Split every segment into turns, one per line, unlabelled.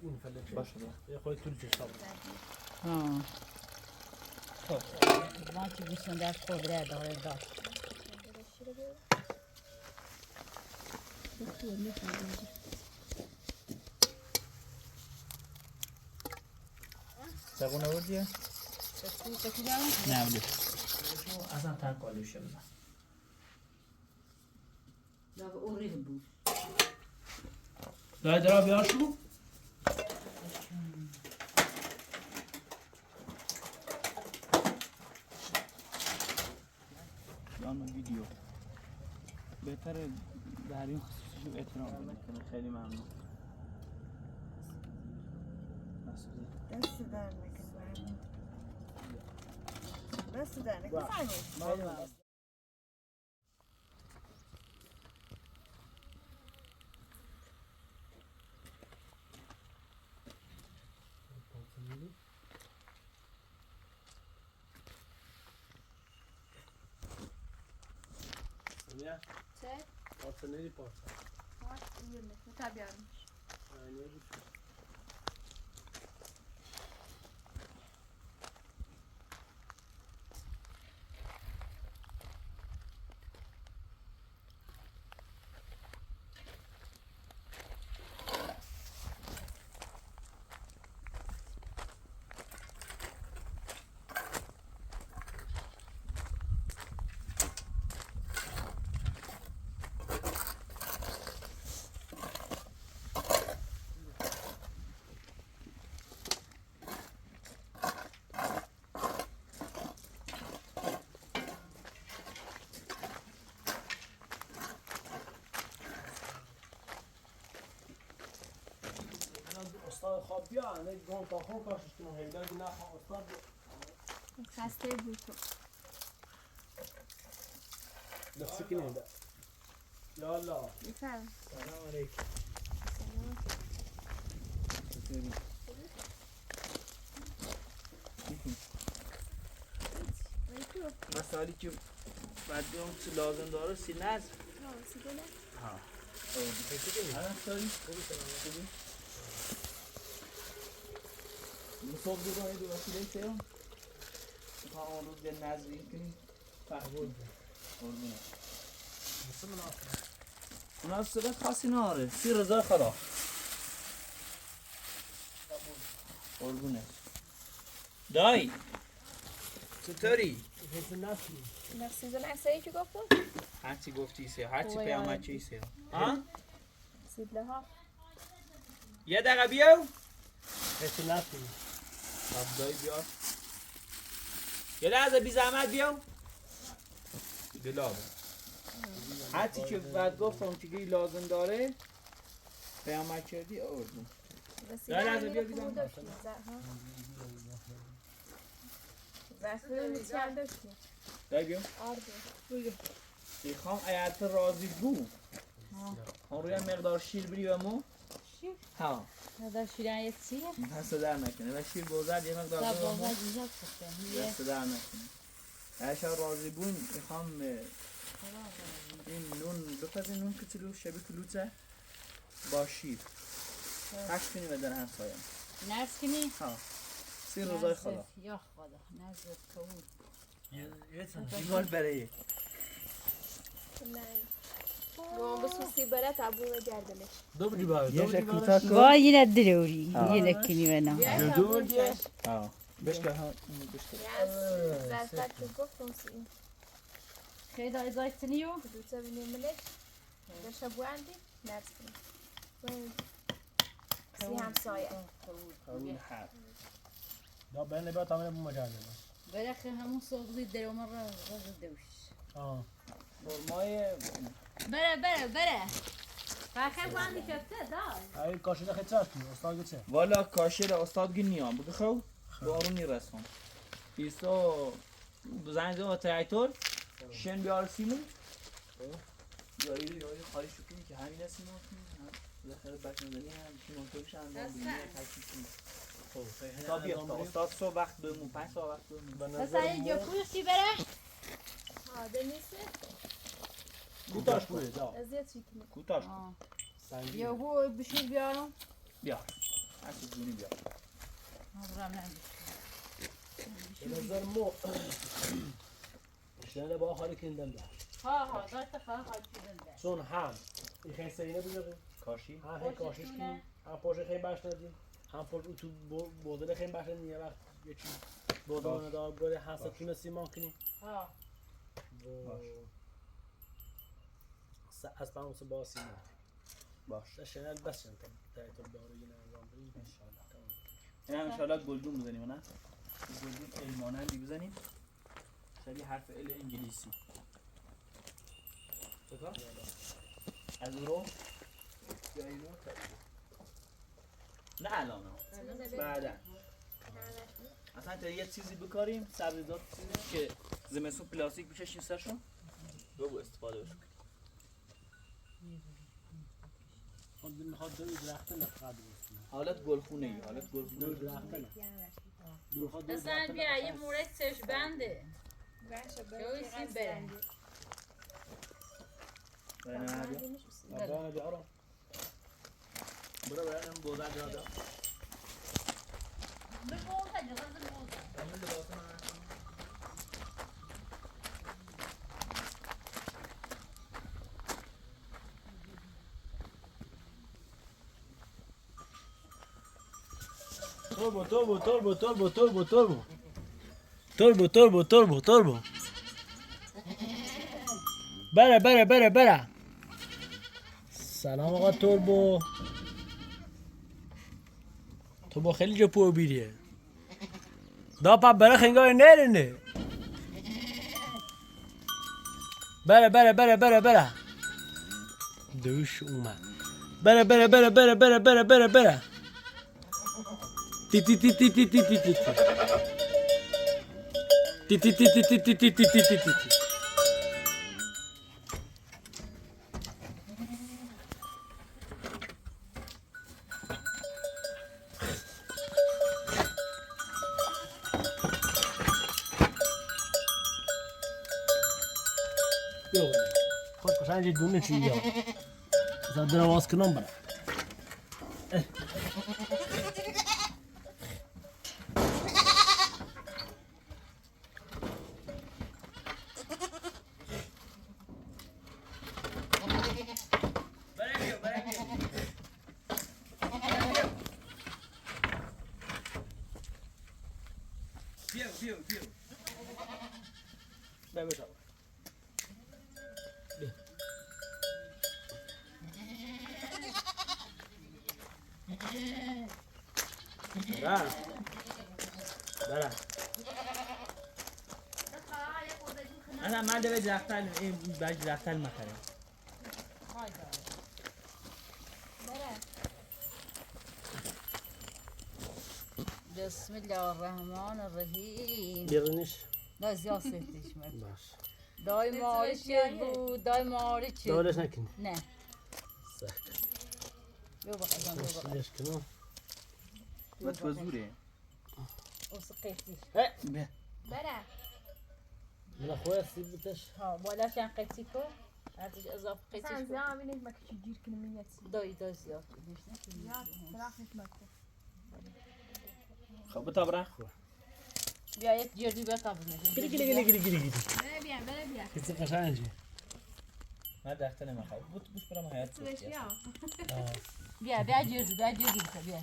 این فلک
باشه
یه خود طول کشید
خب من که بیشتر در خودره داره داشت
سگو نبودیه؟ نه بودی اصلا تن کالوشه بزن
داغ اوری بود
لای درا بیار شو یان ویدیو بهتره در این خصوصی احترام بده خیلی ممنون
دست در نکنه دست در نکنه
چه؟ پارچه نیدی پارچه
Tabiarmış.
استاد خواب بیا نه گون تا خون کارش کنم هیدر نه استاد
خسته بود تو.
نفسی کنه هیدر یا الله
بفرم.
سلام علیکم
مسائلی که بعد بیام چی لازم داره سی نز ها الان ساری مصاب دوباره دو وسیله سیام تا اون روز یه نزدی کنی
فهمون
قربونه
مثل
مناسبت خاصی ناره سی رضا خدا قربونه دای چطوری؟
نفسی زن عکسایی که گفتم؟
هرچی گفتی سه هرچی پیامد چی سه ها؟
سیدله ها
یه دقیقه بیاو
مثل نفسی
دای بیار یه لحظه بی زحمت بیاو بلا هرچی که بعد گفتم که لازم داره پیامد کردی آوردم
رسیده
لحظه
میره
بیا
خمو
بیزن.
داشتیم رسیده میتیال داشتیم
دای بیاو
آرده
میخوام ایت راضی بو اون روی مقدار شیر بری و مو
شیر؟
ها
هذا شیران یه چیه؟
دست در نکنه و شیر گذر یه مقدار
تا
بری و مو
بابا دیجا کفته
دست در نکنه ایشا راضی بون میخوام این نون بپزین نون کتلو شبه کلوچه با شیر پش کنی و در همسایم
نرس کنی؟
ها 30 روزای خدا
یا خدا نزد کبود
ایمان برای
گم بس مصیبت ابو گردنش
دوبری باید
یه
دوبری
کوتاه
باید
کن
وای یه دلوری یه کنی و نه
جدو دیگه ها بشکه ها بشکه
زرفت که گفتم سی
خیلی دای زایتنیو
دوتا بینیم ملک داشته بواندی نرس کنیم سی همسایه
قبول حد
دا بین بیا تامین بو مجرد
برخی همون سوغزی درو مرة غزه دوش
آه
فرمای
بره فاخر باندی کفته دای
ای کاشیده خیلی چاست کنی استاد چه
والا کاشیر استاد گنیام بگه خو بارونی رسون ایسا زنگ زمان تریکتور شن بیار سیمون یاری خواهی شکنی که همین سیمون کنی بالاخره بک نزنی هم سیمون توبش هم بینی تکیل کنی تا بیافتا استاد صبح وقت بمون 5 ساعت وقت بمون
پس این جو کوشی بره
آده نیست
کوتاش بوده دا
ازیت چی کنی
کوتاش
یا هو بشیر بیارم
بیا هر چیز دونی بیا
مبرم نمیشه
به نظر ما اشتنه با آخری کندن ده
ها داشت خواهد چیزن ده
چون هم این خیلی سینه بذاریم
کاشی
هم کاشش کنیم هم پشت خیلی بش ندیم هم پشت تو بودل خیلی بش ندیم یه وقت یه چیز بودل ندار بره حسا تونستی ما کنیم
ها
از پاموس باسی ما
باش
شنل بس شن تایید داره یه نظام بریم انشالله
این هم انشالله گلدون بزنیم نه؟ گلدون المانندی بزنیم شبیه حرف ال انگلیسی از او رو یا اینو نه الان بعدا اصلا تا یه چیزی بکاریم سبزیجات چیزی که زمستون پلاستیک بکشیم سرشون رو استفاده بشیم
خود میخواد دوی درخت نخواد بسیم
حالت گلخونه ای حالت گلخونه
دوی درخت نخواد
اصلا بیا یه مورد سش بنده جوی سیب برن
بابا بیارم
برو برنم بوزن جاده
بگو خیلی غزل بوزن
همین لباس من
تربو بره سلام آقا تربو خیلی جا پو بیریه دا پا بره خنگاه نرنه بره دوش اومد بره تی تی تی تی تی تی تی تی تی تی تی تی تی تی تی تی تی خود قشنگ دونه چی یا زدن آواز کنم برم
انا ما ده جاختال این باج جاختال مخره
بسم الله الرحمن الرحیم
بیرونش
نه زیاد سفتش مرد
باش
دای ماری چه بود دای ماری چه
دولش نکنی
نه
سخت
بیا بقیدم بیا بقیدم
ليش كده
و تو زوره
اوس قیتیش
بیا
بره
من اخويا سيبتش
ها بالاش هم قیتی کن ارزش اضافه قیتیش
مثلا
کن
زیاد اینه ما که جیر کنیم این یکی
دای زیاد
زیاد فراخش مکن
خب تا برا
بیا یک جردی بیا تا بزنه
گلی گلی
بره بیا
كيف قشنجي
من درخت نمیخوام بوش برام حیات
سوش بیا
بیا جردی بیا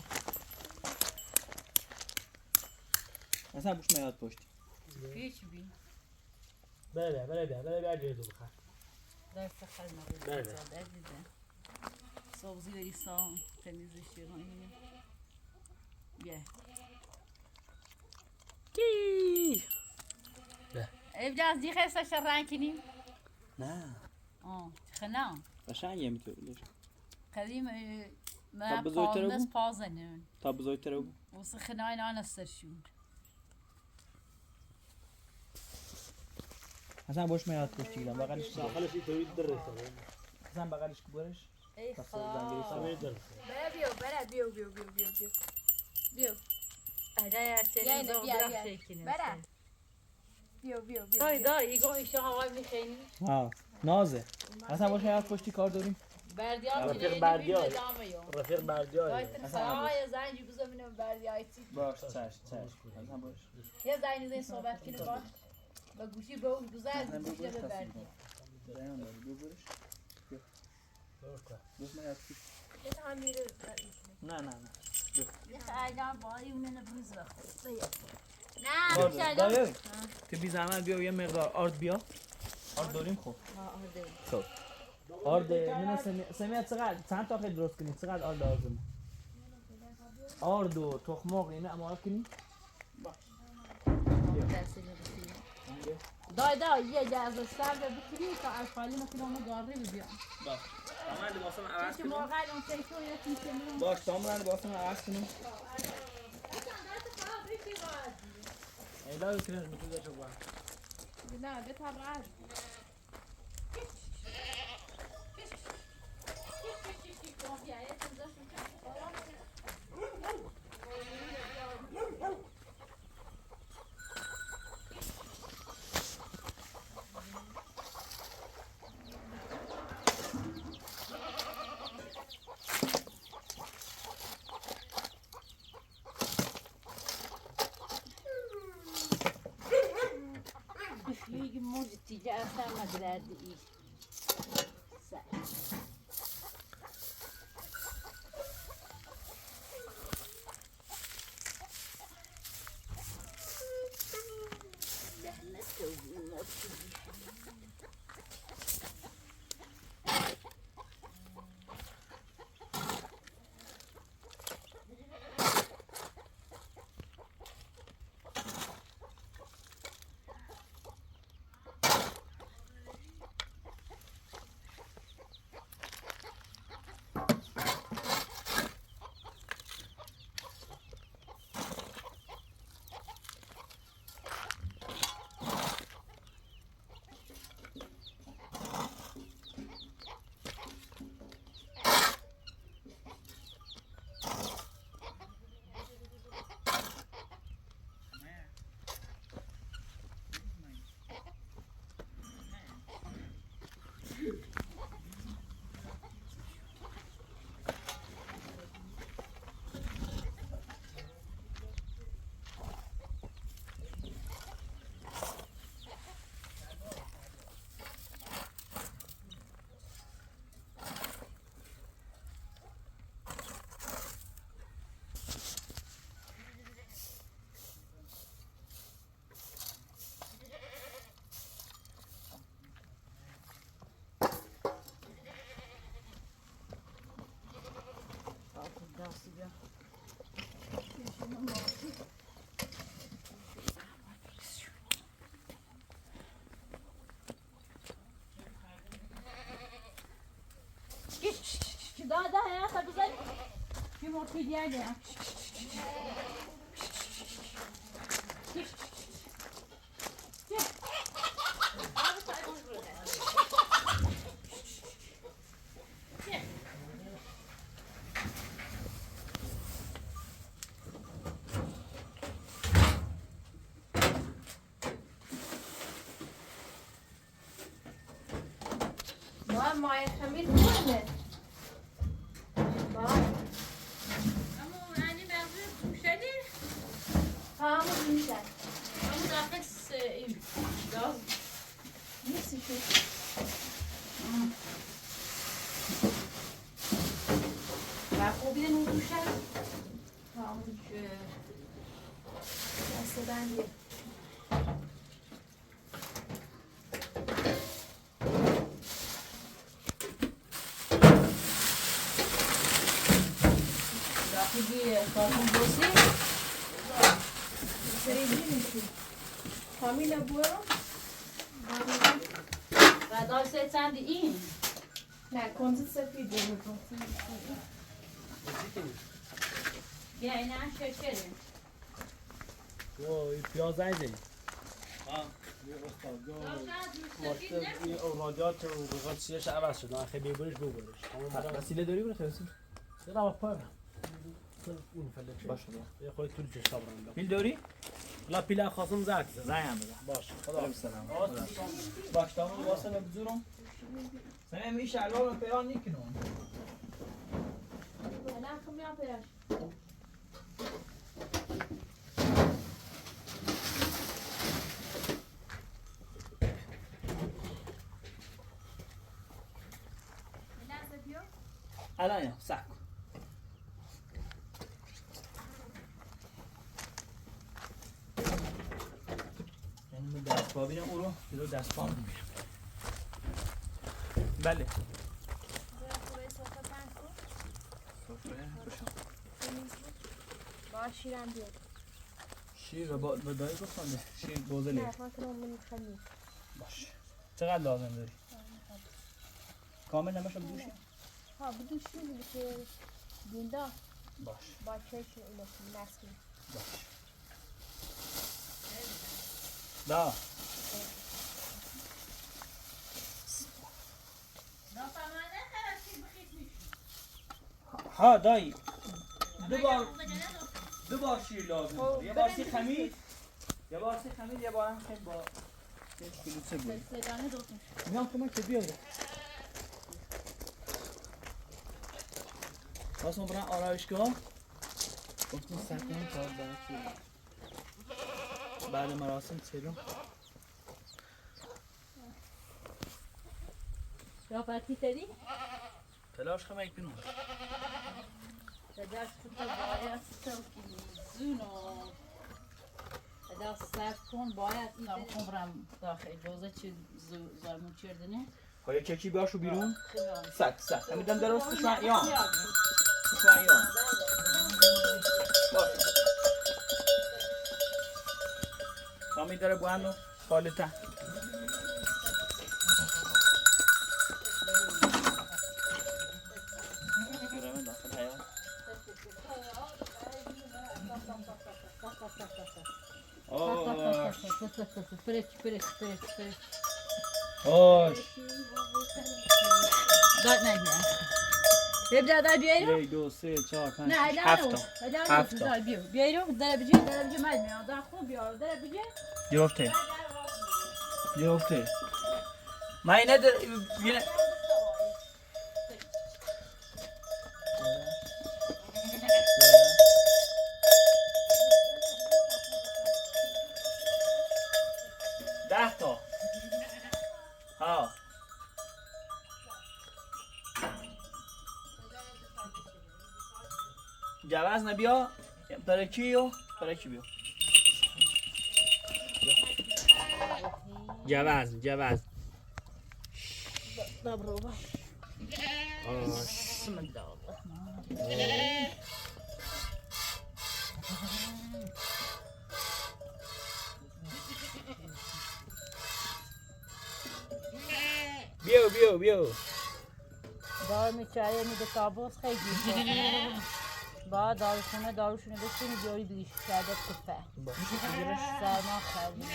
مثلا بوش میاد پشت
هیچ بی
بله جيدو بخير
دست خیلی
بله.
مزه سبزی بری سام تمیزش کنی بیا
كي
ابراز دی خیلی رنگ کنیم
نه
خنا
قشنگه میتونی
قدیم ما
طب بزرگتره
پازنس
بود؟
پازنن
تا بزرگتره بود
واسه خنای نان سرشون
مثلا بوش میاد پشت گیرم بغلش
داخلش يتويد درسه
مثلا بغلش که برش
ای
پس
خدا
سوي درسه
بره بیا بیا
ادای ارتلی
بیا
دو
بیا
درخت
بیا
شکنه
بره بیا
دای ایگو ایشا هوای میخینی
ها نازه مثلا بوش میاد پشتی کار داریم
بردیار
رفیق
میره
بردیار.
اینجا ادامه یون
رفیق بردیار
باید سرای زنجی بزنم بردیار چی
باش چش اصلا باش
یه زنی زنی صحبت کنه باش با گوشی به اون گذار گوشی به بردیار
دایان داری ببرش دوست من یادکی
یه تعمیره
نه
یه ایدان بایی اون نبریز بخور نه
دایان که بی زحمت بیا یه مقدار آرد بیا آرد داریم خب خب آرد من سمیت چند تا خیلی درست کنید چقدر آرد لازم آرد و تخم مرغ اینه اما آرد کنید
دای یه جزو سر بکنی تا از خالی مثل اون گاری ببیام
باش تمام لباسم عوض
که
کنم
موقع اون تیتون یه تیتون
باش تمام لباسم عوض کنم
ایلا کنه میتونه چه باید
نه به تبعه Flyger mot tidigare samma grädde i. Så. Denna tog vi något. Da hayata güzel yumurta yerde.
مای خمیر کنه همون میشه
Ama nefes gaz
نیستی شد
و خوبی نور دوشه
همون دست بندی
دیگه کارتون بوسی
سری میشی کامیلا برو
و داشته چند این
نه کنز سفید برو
یه اینه شکره
وای پیاز زنی این اورادیات و بخواد چیزش عوض شد خیلی ببرش
وسیله داری بره خیلی
چرا پاره اون فلک
باشه
یه خود طول چشم برام
پیل داری؟
لا پیلا خواستم زنگ
زنگ هم بزن
باش خدا
سلام باش تمام واسه بزورم Sen میشه الان پیران نیکنون.
الان خب میام پیراش.
الان یا سک. یعنی من دست پا بینم او رو جلو دست پا میبینم. بله.
با شیرم بیاد.
شیر با دایی گفتم شیر بوزله.
نه من کنم من خیلی.
باش. چقدر لازم داری؟ کامل نمیشه بدوشی؟
ها بدوشی میگه که گنده
باش.
با چشم اینا نسکی.
باش. دا. ها دایی. دو بار شیر لازم داری. یه بار سی خمیر. یه بار هم خیلی با کلوسه بود.
سدانه دوتون.
میام کمک که بیاره. خواستم برن آرایشگاه. گفتم سرکنم کار بعد مراسم سیرم.
رافتی تری؟
پلاش خمه یک بینون.
دست تو باید سوکی زونو دست صرف کن باید این هم خمرم داخل جوزه چی زارمون چردنه
های چکی بیاشو بیرون.
خیلی
سک همیدن درست کشوان ایان کشوان ایان باش کامی داره بوانو خالتا
فرش
آش
داد نه ببدا دار بیایرو
1 2 3 4 5
نه
6
هفت
7
دار بیایرو دار بجی مال میاد دار خوب بیار دار بجی
گرفته من اینه در اینه ده تا ها جواز نبیا برای کی بیا جواز
دبرو با بسم الله الرحمن الرحیم
بیو
دار میچاره میده کابوس خیلی با داروشونه بسیم بیاری بیش کرده کفه سرما خیلی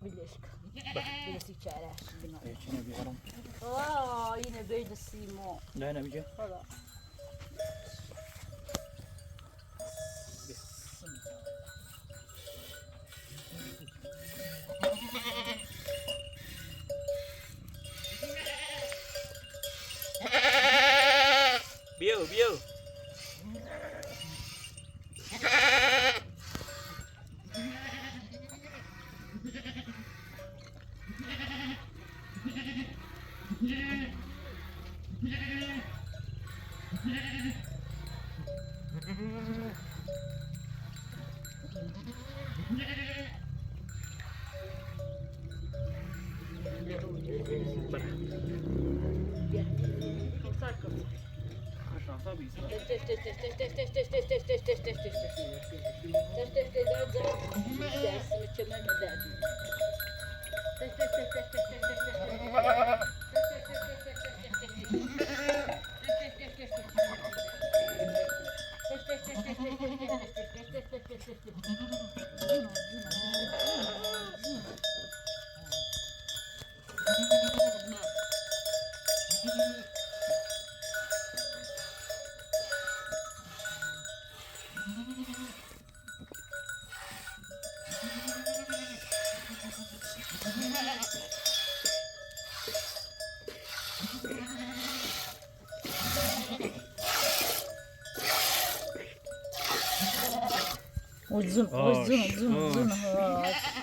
بیلش کن بیلسی چهرش اینه بید سیمو
نه نمیشه
خدا
بیو
uzun uzun. Hoş.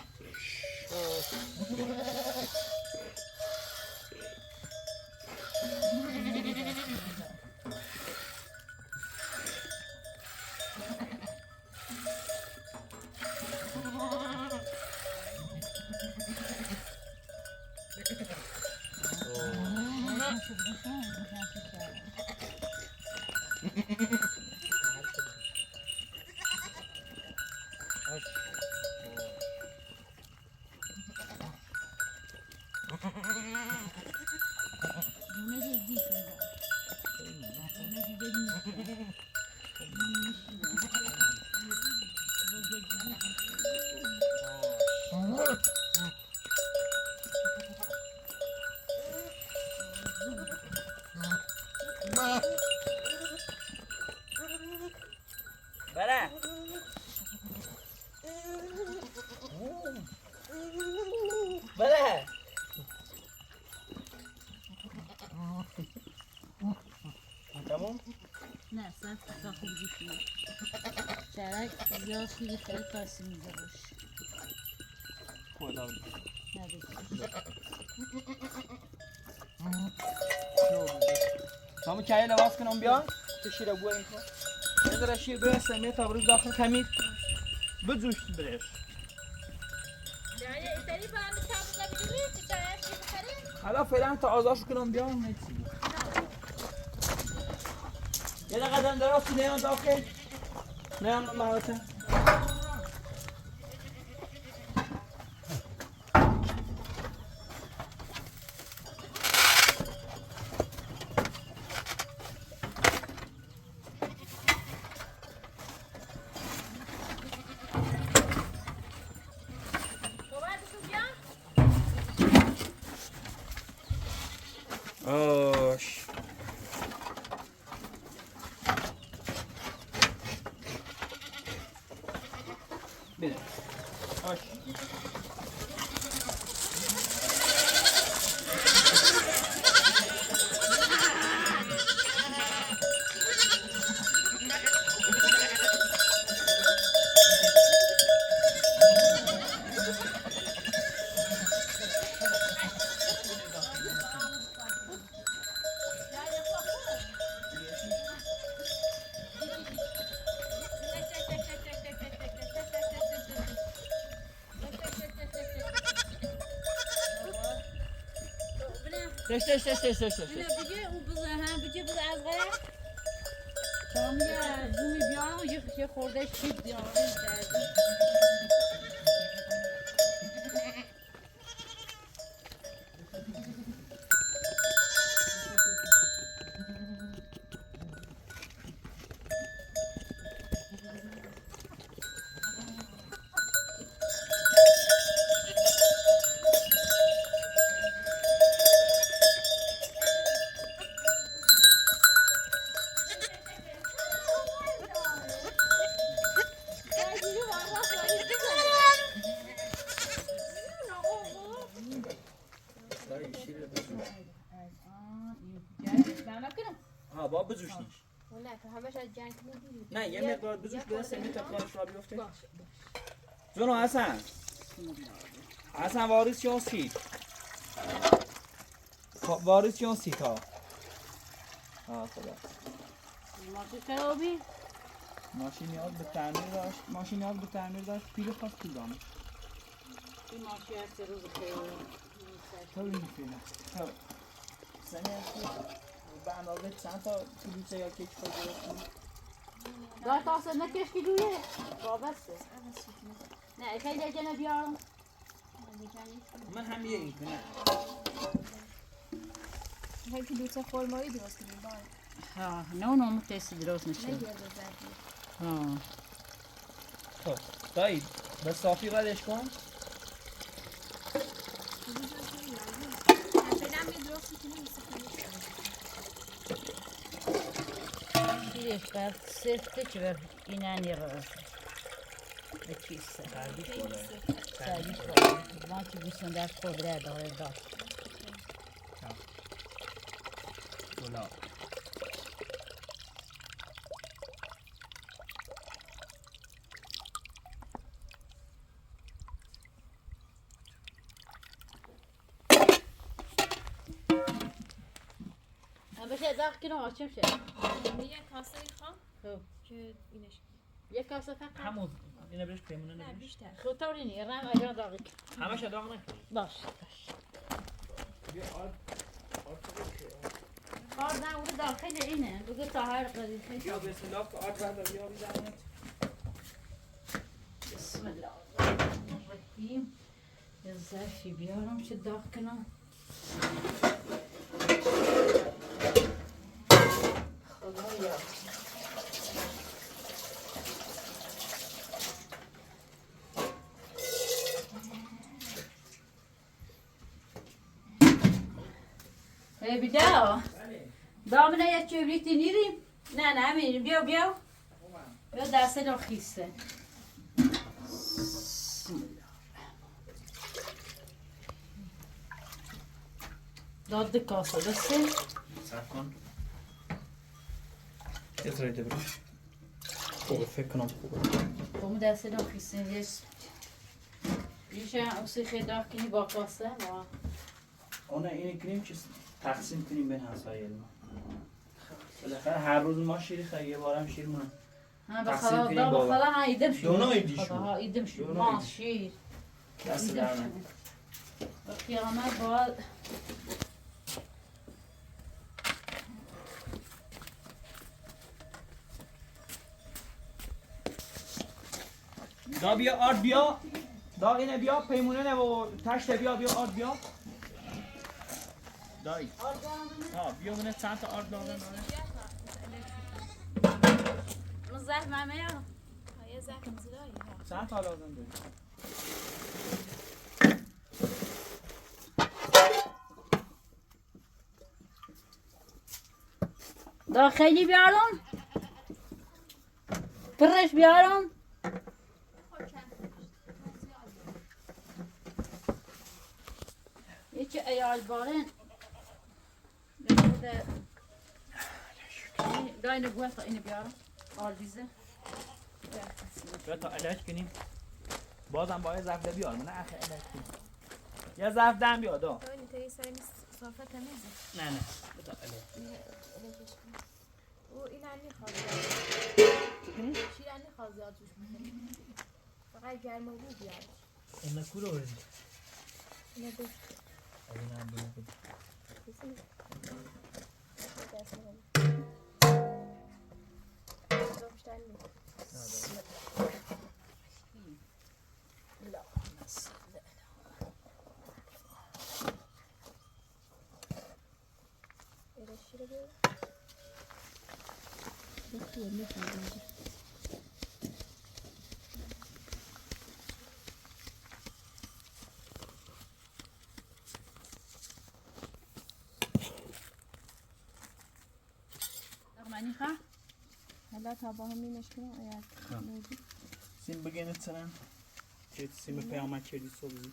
بله بله تمام
نه سر تا خوب گیشی شرک زیاد خیلی خیلی کارسی میده باش
خدا
نه دیگه
تمام که لباس کنم بیان تشیره بوی این کار اگر شیر برسه می تا بروز داخل کمی بجوش برش حالا فعلا تا آزاش کنم بیان نیستی یه قدم دراز تو نیان داخل نیان مهارته آش بده آش تش
بگه او بزه هم بگه بزه از غیر شما میگه زومی بیان و یه خورده شیب بیان
ها با بجوش نیش
نه تو همش از جنگ میگیری
نه یه مقدار بجوش برسه می تا کارش را بیفته جونو حسن واریس یا سید واریس یا سید ها خدا
ماشین خرابی
ماشین نیاز به تعمیر داشت پیل خواست پیل دامه
این ماشین هر سه روز خیلی
تو این پیله تو سنه به اندازه چند تا کلوچه یا کیک خود گرفتیم
داشت آسه نکش که دویه وابسته نه خیلی جنه بیارم
من هم یه این کنه
هر کی دوتا خرمایی درست می‌کنه
ها نه اونم تست درست میشه
نه یه زدی
ها
خب دایی به صافی ردش کن
فعلا می درست می‌کنی
چیزش بر سفته که بر اینانی را به چیز
تردیش بالای
سرگیش باید من که بیشتن در خودره داره داشت
گلاب
بشه داغ کنه آچم شه
یه کاسه میخوام
خب
که اینش
یک کاسه فقط
همون اینو بهش پیمونه
نه
نبیش
بیشتر
خود طوری نی رم اگر داغی کن
همش داغ نکنی
باش آر نه اون داخل اینه بگو تا هر قدیم خیلی
بیا بسم الله که آرد بردار بیا بیزنیت
بسم الله الرحمن الرحیم یه ظرفی بیارم چه داغ کنم خدایا بیدا دامنه یه کبریتی نیریم نه همین بیا بیا دست رو خیسته داد کاسه دسته
صرف کن یه ترایده برو خوبه فکر کنم خوبه
بوم دست رو خیسته یه اوسی خیلی داغ کنی با کاسه و
اونه اینی کنیم چیز تقسیم کنیم بین همسایه ما بالاخره هر روز ما شیر خواهی یه بارم شیر مونه
ها
تقسیم
بخلا
کنیم
دا
بابا.
بخلا ها ایدم شو
دونا ایدی شو.
ها ایدم شو
دونا
ما
ایدی.
شیر
دست
ایدم
در
شو.
نه
و قیامت باید
دا بیا آرد بیا دا اینه بیا پیمونه نه و تشت بیا آرد بیا دایی بیا بونه چند تا آرد لازم داره
مزح مامه یا
یه زخم زیرایی
چند تا لازم داری
داخلی بیارم پرش بیارم یکی ایال بارن داینه گوه تا اینو بیارم آردیزه
بیا تا علاج کنیم بازم باید زفده بیارم نه اخی علاج کنیم یه زفدم بیا دا
این تایی سرمی صافه تمیزه
نه بیا تا علاج
او این هم میخواد شیر هم میخواد زیاد توش میکنه فقط گرم و رو بیارش
اون کورو بردی
اینه دوست
اون هم بود
کسی دست نگم بیشتر نیست ایره شیر بیارم
نغمانی خواه
حالا تا با هم مینش کنم اگر موجود
سیم بگینه سرم که سیم پیامک کردی صبحی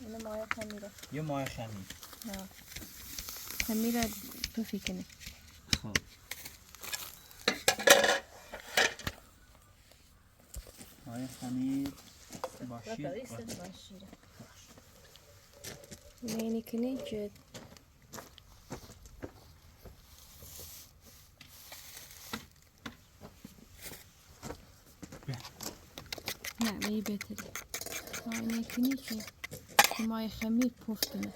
اینه مایه خمیره
یه ماه خمیر
خمیره تو فیکنه
خب ماه خمیر با شیر
با شیره اینه کنی که نه می بهتره تا اینه کنی که مای خمیر پف کنه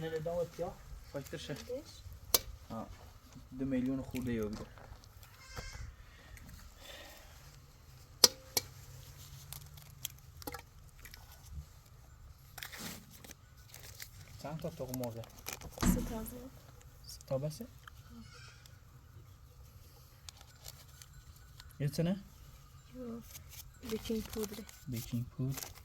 اینه ندام اتیا
فاکتر شه
ليش؟
2 میلیون خورده یا بیده چند تا تخم مرغ
6000
تا بسه یه چنه
يو بيكنج بودرة
بیکینگ پودر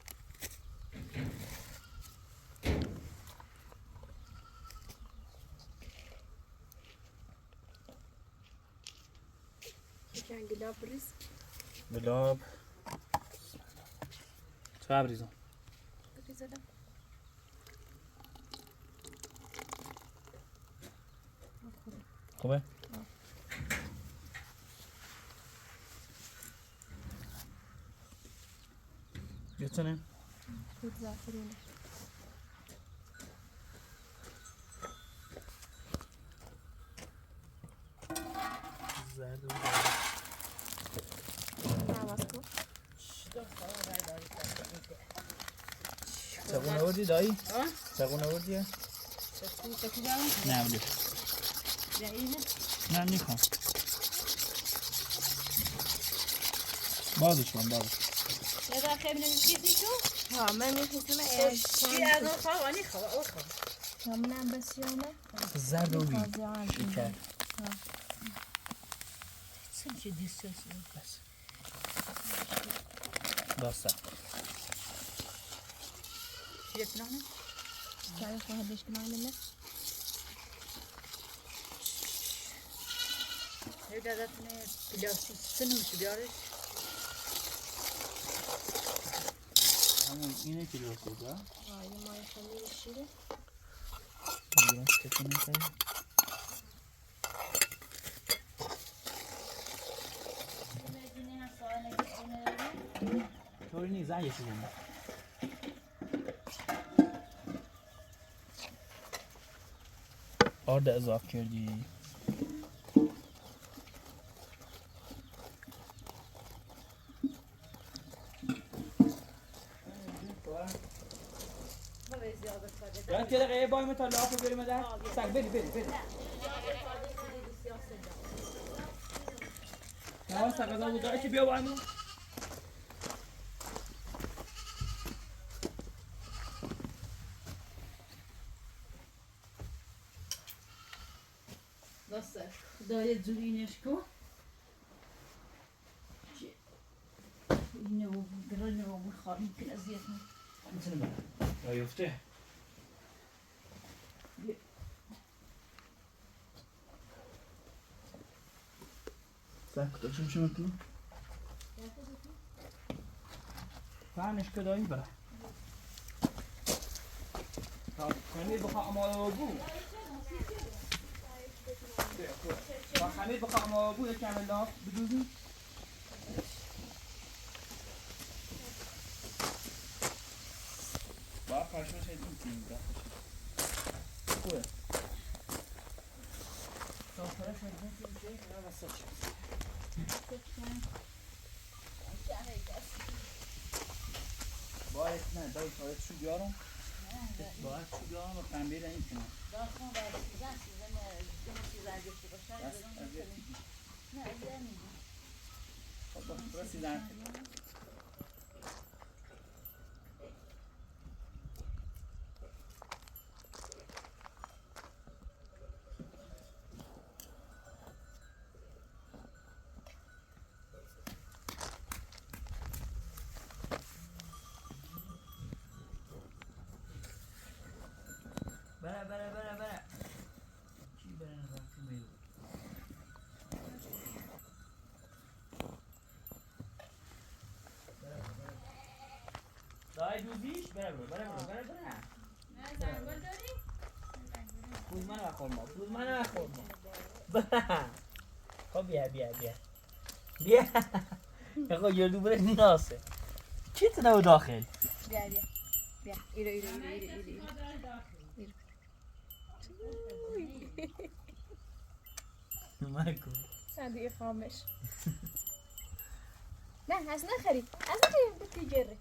كان قلاب رز
بلاب چقدر ریزم
رز ده
خوبه یه چنه
خود زعفرونه
زرد
عوض کن
چگونه آوردی دایی؟
آه؟
چگونه آوردی؟
چکو دارم؟
نه بلی
جاییه؟
نه میخوام بازش کن بازش
یه در خیلی نمیشیدی تو؟
ها من میخواستم
چی از اون خواه؟ آنی خواه اون خواه
منم بس یامه
زرد و بی شکر
چه دیستیاسی
بس باسه
چیه پلانه؟
تعرف هديش كمان منه
هی دادتونه پلاستیک سنوش بیارش
همون اینه که درست بود ها؟
هاي ما يخليه يشيله
درست تکنه کنی طوری نیست زن یکی بونده آرد اضاف کردی یاد که دقیقه بای متا لافو بریم در سگ بری نه سگ ازا بوده که بیا بایمون
دسته خدای جورینش کن اینه و گرانه و بخار میکن ازیت
میتونه برم یا یفته سگ کتا چون شما کنی؟ فهمش کدایی برای خمیر بخواه امالا بو خمیر بخواه امالا بو یکی همه لاف بدوزی باید پرشمش هیدی میتونیم خوبه
داخلش هدیت جایی را وسط شد
باید نه دایی باید شو بیارم باید شو بیارم و خمیر این کنم
داخل و سیزن گشته باشن نه ازیه میدیم
خب برا سیزن بره چی بره نظر که میرو دای دوزیش بره
نه زنگل داری؟
بوز من نخور ما خب بیا یکو یردو بره نیاسه چی تنو داخل
بیا ایرو
مالكو
هذه خامش لا هسنا خري هسنا بدي جري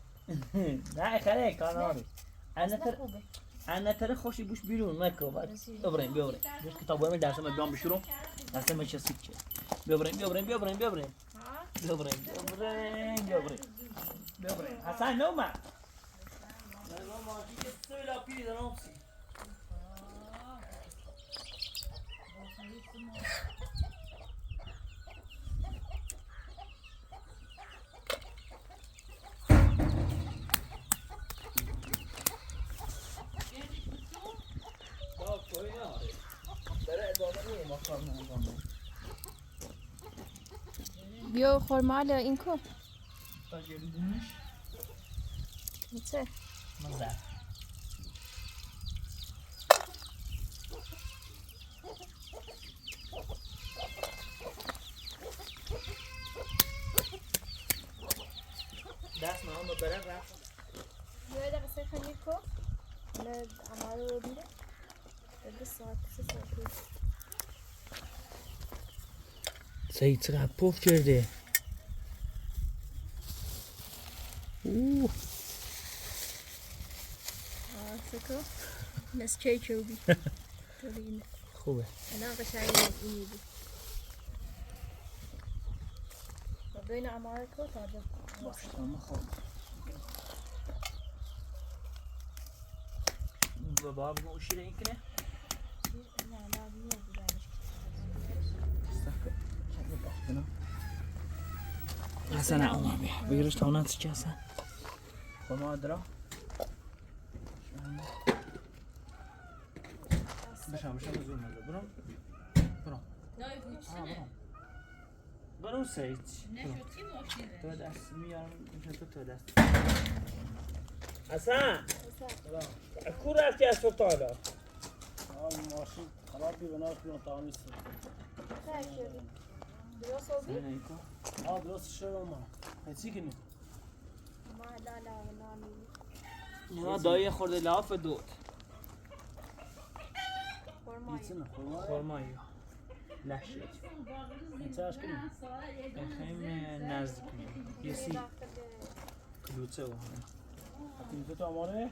لا خليك انا انا
هسنا خوبه
انا ترى خوشي بوش بیرون نکو بعد ببریم بس کتابو من درس من بیام بشورم درس من چسید چه ببریم حسن نو ما
بیا خورمال این کو چه
مزه دست نام ببره رفت
بیا دقیقه سه خیلی کو نه امارو رو بیره دقیقه ساعت 3 ساعت
سعید چقدر پف کرده
سکو نس چی چوبی ترین
خوبه
انا قشنگ اینی بود بین امارو کو تازه
بابا بگو شیره این کنه حسن اومد بگیرش تا اونم چی حسن خورما درا بشم زور نده برام برام سعید تو دست میارم تو دست حسن اکو رفتی از صبح تا حالا
ماشین خراب بیرون تا نیست
درست ہوگی
درست شده ما چی کنی؟
ما لا
نه دایی خورده لاف دود خورمایی لحشه
چه اش کنی؟
بخیم نزدیک کنیم یه سی کلوچه و
کلوچه تو اماره؟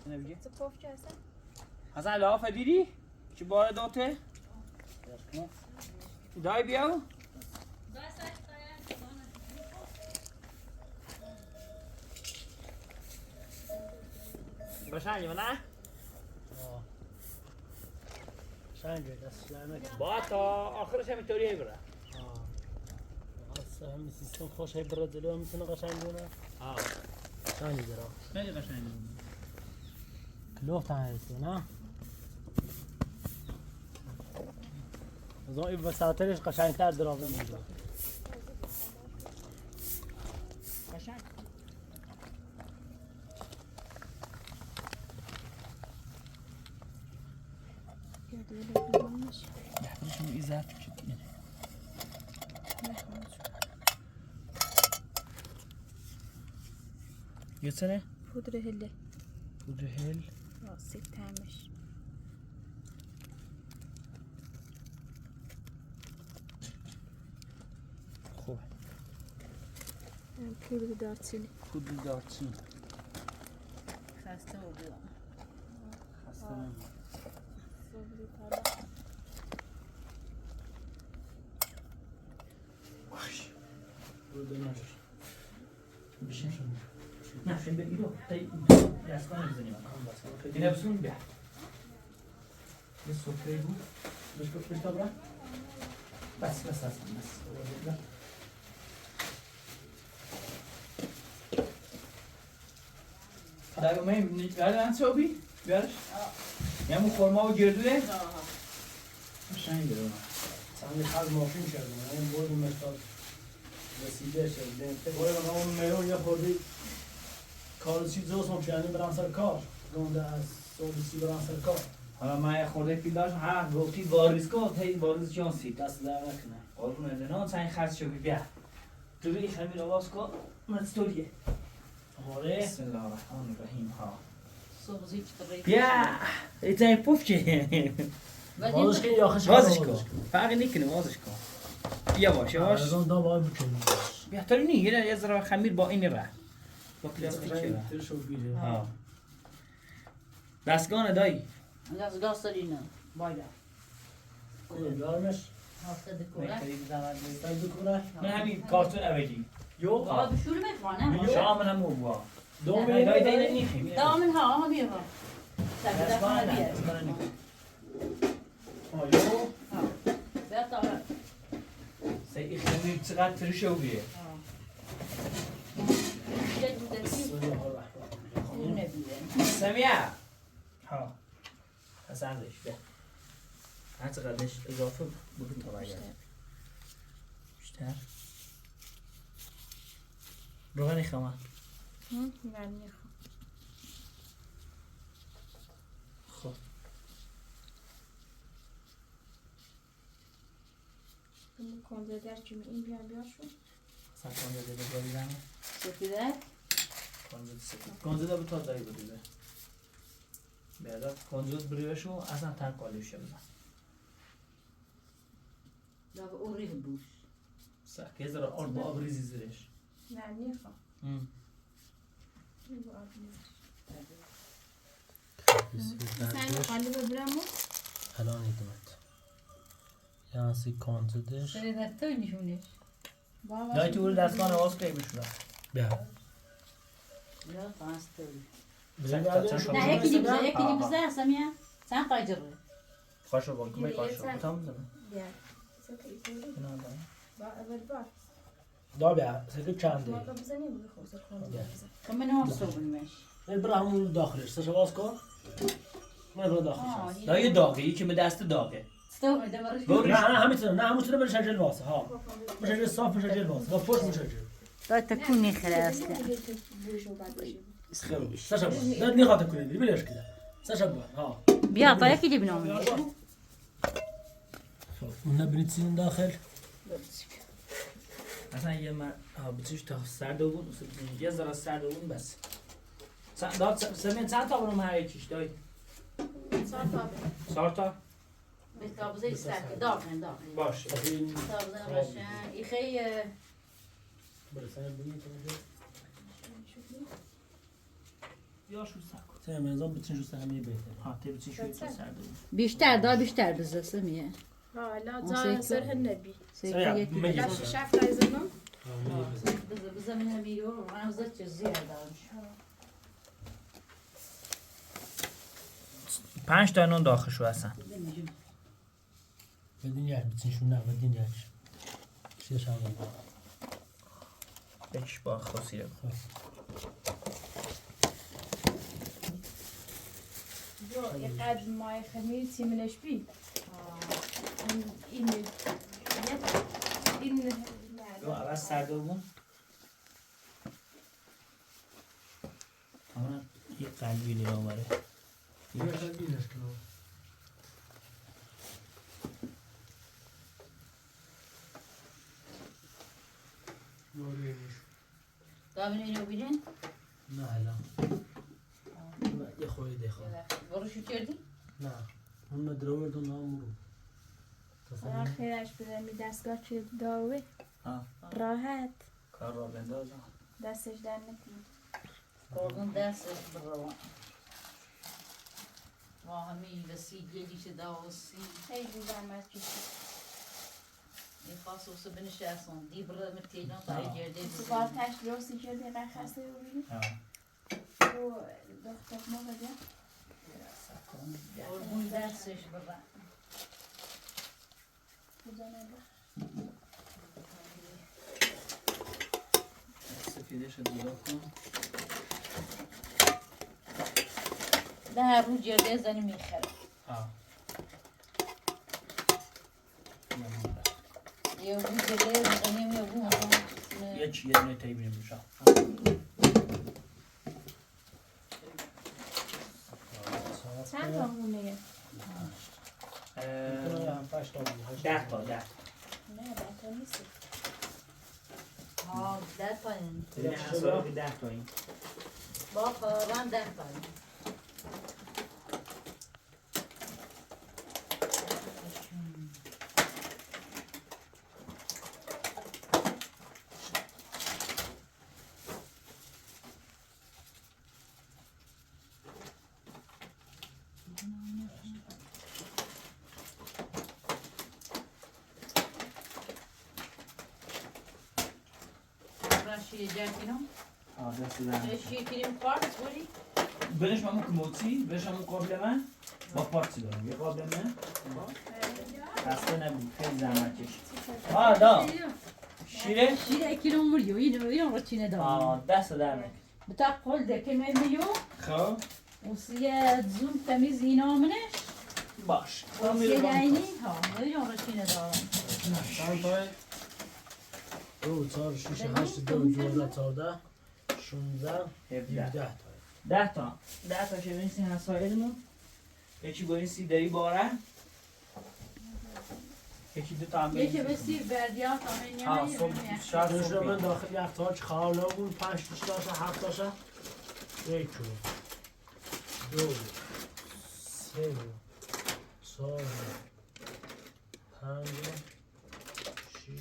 نه بگه
تو پف چه هستن؟
حسن لاف دیدی؟ چه باره دوته؟ دای بیاو باشن یا نه؟
شنگه دست شلمه
با تا آخرش هم اینطوریه بره
اصلا همین سیستم خوش های برد جلو هم میتونه قشنگ بونه شنگه درا
خیلی قشنگه
کلوف تنهیسته نه؟ از اون این وسطرش قشنگتر درا بمیده
قشنگ شما ایزت شد یه سنه؟
پودر هله
پودر هل
سیب تعمش
خوبه
پودر دارچینی
پودر دارچین
خسته و بیام
خسته نمید
صبری تالا
بشه نه شن به ایرو تایی دستگاه نمیزنیم این افسون بیا یه سفره بود بشکر پشتا برا بس هستم بس در اومه بیارن چوبی بیارش یمو خورما و گردوه شنگ داره
سنگی خز ماشین شده این بود مثال رسیده شده بوره بقا اون میون یه خوردی کار چیز زوست هم چیانی برن سر کار گونده از سودسی برن سر کار
حالا من یه خورده پیلاش ها گفتی واریز کن تا این واریز جانسی
دست در نکنه
قربونه دنان سنگ خرد شو بیا تو بی خمیر آواز کن من ستوریه
آره
بسم الله الرحمن الرحیم ها
صبحی چطوری
بیا ایتا این پوف که
بازش کن یا خش
بازش کن فرقی نکنه بازش کن بیا باش باش
از اون دا باید بکنیم
بهتری نی یه ذره خمیر با این ره با پلاستیک ره
ترشو بیره
ها دستگاه دایی
دستگاه سری نه باید
کدومش
هفته دکوره
سگ بکنه
من همین کارتون اولی
یو
بابا بشور میخوانم
شام من هم بوا
دوم
دایی دایی نیخیم
دامن ها هم بیار
دستگاه نه دستگاه نه
یو
بیا تا
سعی خیلی چقدر ترشو بیه سمیه ها حسندش ده هر چقدرش اضافه بگو تا بگر بیشتر روغنی خمه خب
کنده در چی این بیار شو
اصلا کنده دیده باریدم
سفیده
کنده سفید کنده ده بتا دایی بودیده بیاده کنده بریوشو اصلا تن کالیشه بزن
دابا اوریه بوش
سخت یه ذره آرد با آب ریزی زیرش
نه میخوام sen خالی ببرم
الان ایدمت یعنی کانزدش
سری در توی نشونش
دایی تو اول دستگاه نواز که بشورم
بیا
یا تانست
بزن
نه یکی دیگه یکی دیگه بزن سمیه sen قاجره
خوش رو باید کمی خوش رو بودم بزنم
بیا
اینا دایی
با اول بار
دا بیا سکه چنده
ما بزنیم بخوزه کنده بزن
كمان هو صوبنمش
برا همون داخلش سشو باز کن من برا داخلش
دایی داغه یکی به دست داغه
استوى ده مرش
نه همینطور نه همونطور بشه واسه ها بشه صاف بشه واسه و پشت بشه
لا تكوني خلاص
سشو باز نه نخاطر کنید ببینش کده سشو باز ها
بيا طيب كده بنوم
اون نبرید سین داخل
اصلا یه من بچش تا سرده بود یه ذره سرده بود بس داد سمین چند تا برام هر یکیش دایی چهار تا
بالتابوزه يستاك داخل
باشه
تابوزه رشان يخي
یا شو سکو
سه منظام بتین شو سهمی بهتره
ها تی بچش شو سرده بود
بيشتر دا بيشتر بزا سمية
لا زار سر النبي
سيكي
لا شاف تايزنم
بزا منها ميلو انا وزدت الزيادة
5 تا نون داخل شو اصلا
بدین یک بتین شو نه بدین یک شیش هم
بکش با خاصیه
برو يقعد ماي خميس يملش بيه این
اول سرده بود اما یه قلبی لیرا بره
دامن اینو بیدین؟
نه الان یه خوری دخواه
برو شو کردی؟
نه اون ندرور دو نامرو
آخرش بدم دستگاه چه داوه راحت
کار را بندازم
دستش در نکنه
قربون دستش برو ما همین رسید یه دیشه داوسی
خیلی زحمت کشید
این خاص وصل بنش اصلا دی برد متینا تا ایجرده
سوال تشت روسی کردی قخصه ببینی و دختر ما بگه
قربون دستش برو
بزنه
سفیدش رو دیگاه کن
ده هر رو جرده زنی میخره یه رو جرده زنی یه رو
یه چیه دونه تایی بینیم بشم
چند تا هونه
10 تا 10
نه تا نیست
ها 10 تا این
اصلا 10 تا این
با قرآن 10 تا این برای شیر جرکینو
دست در
شیر کریم پارت بودی
برش همون کموتی برش همون قابل من با پارتی دارم یه قابل من دسته نبود خیلی زحمت کشید دا شیره
شیر کیلو مریو اینو رو چینه دارم
دست در نکن
بتا قول ده که من میو
خب
وسیه زوم تمیز اینا منش
باش
وسیه دینی ها اینو رو چینه دارم
چند تای؟ 2 4 6 8 2 14 14 16 17 تای
10 تا شبینسی همسایدمون یکی بایستی داری باره یکی دو تا هم
یکی بسیر بردیا تا من
شرطش رو من داخل یخچال خواهم نبود 5 تاش داشته 7 تاشه 1 2 3 4 5 6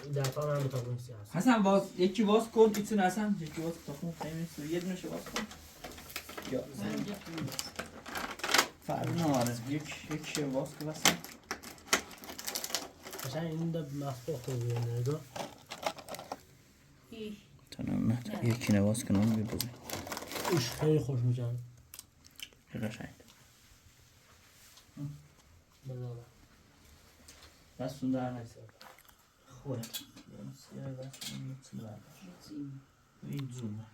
این 10 تا هم تا بایستی هست
حسن باز یکی باز کن ایتون حسن یکی باز تا خون خیمیستو یه دونش باز کن یا فرق نهاره یک باز کن حسن
قشنگ این ده مفتوح تو بیرونه دو
تنم نه یکی نواز کنم ببوزه
اوش خیلی خوش میشن
قشنگ
بداره
دستون در نکسه خوره این زومه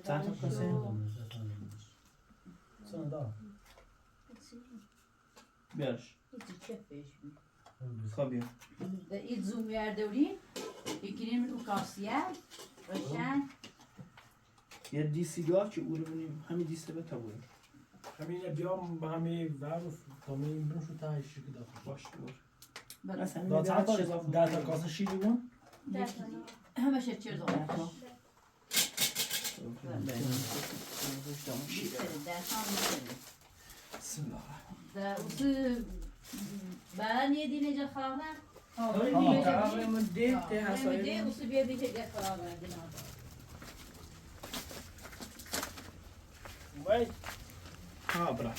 چند تا کاسه؟
سن دار
بیارش خب بیا
این زوم یردوری یکی رو کاسیه روشن
یه دی سیگار که او رو بونیم همین دیسته به تا بونیم
همین بیام به همین ورف تا این برون شو تایش که داخل
باش بور
دا چند تا ده تا کاسه شیری بون؟
همه شد چرا دارم
بسم الله
در اوسه بعد یه دینه جا خواهدن
قرار من دید ته حسایی
اوسه بیا دیگه جا خواهدن
وای
ها برا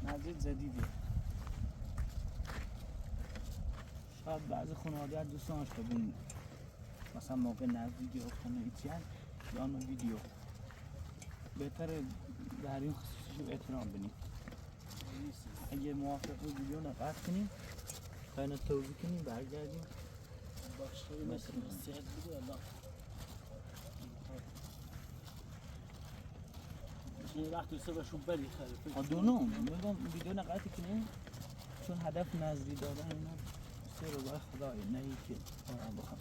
نزدیک زدیدی شاید بعضی خانواده دوستانش ببین مثلا موقع نزدیکی خونه ایتیان یا اون ویدیو بهتره در این خصوصی احترام بدیم اگه موافق بود ویدیو نقد کنیم کاینو توضیح کنیم برگردیم
باش خیلی مثل نصیحت بودی الله این وقت دوسته بشون بری خیلی
دونو میگم ویدیو نقد کنیم چون هدف نزدی دادن اینا سه رو برای خدای نه اینکه آرام بخوام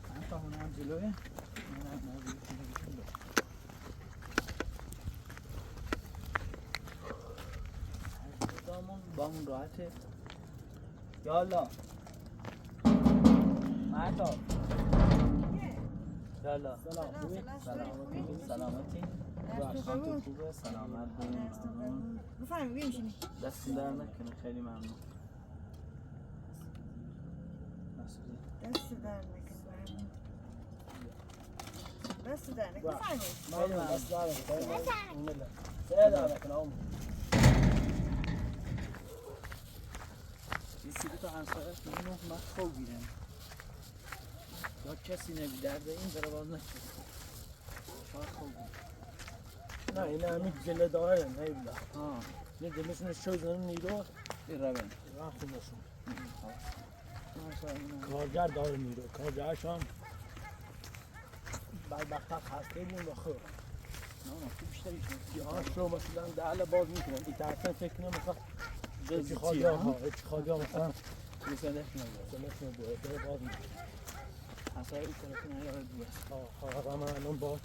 من تا هونه هم جلوه من هم نزدی کنیم بامون راحته یالا مهداب یالا سلامتی خانتون خوبه سلامت بمون
بفرمی بیمشینی
دست در نکنه خیلی ممنون
دست در نکن دست در نکن بفرمی
ممنون دست در نکن سه در نکن آمون
این سیدی تا همسایش اینو من خوب گیرم یا کسی نمیدرده این داره باز نکنه شاید خوب
نه این همین جله داره نه بیلا نه جلشون شوی زنم نیرو
این روین
راه خوبشون کارگر داره نیرو کارگرش هم بدبختت خسته بود و خوب
نه تو بیشتریش
یهاش رو مثلا دهل باز میکنن این طرفه فکر کنم مثلا هیچی خواهی ها مثلا
مثلا نفت
نگوه داره باز میکنن
حسای این طرف نیاره دوست
ها من الان باز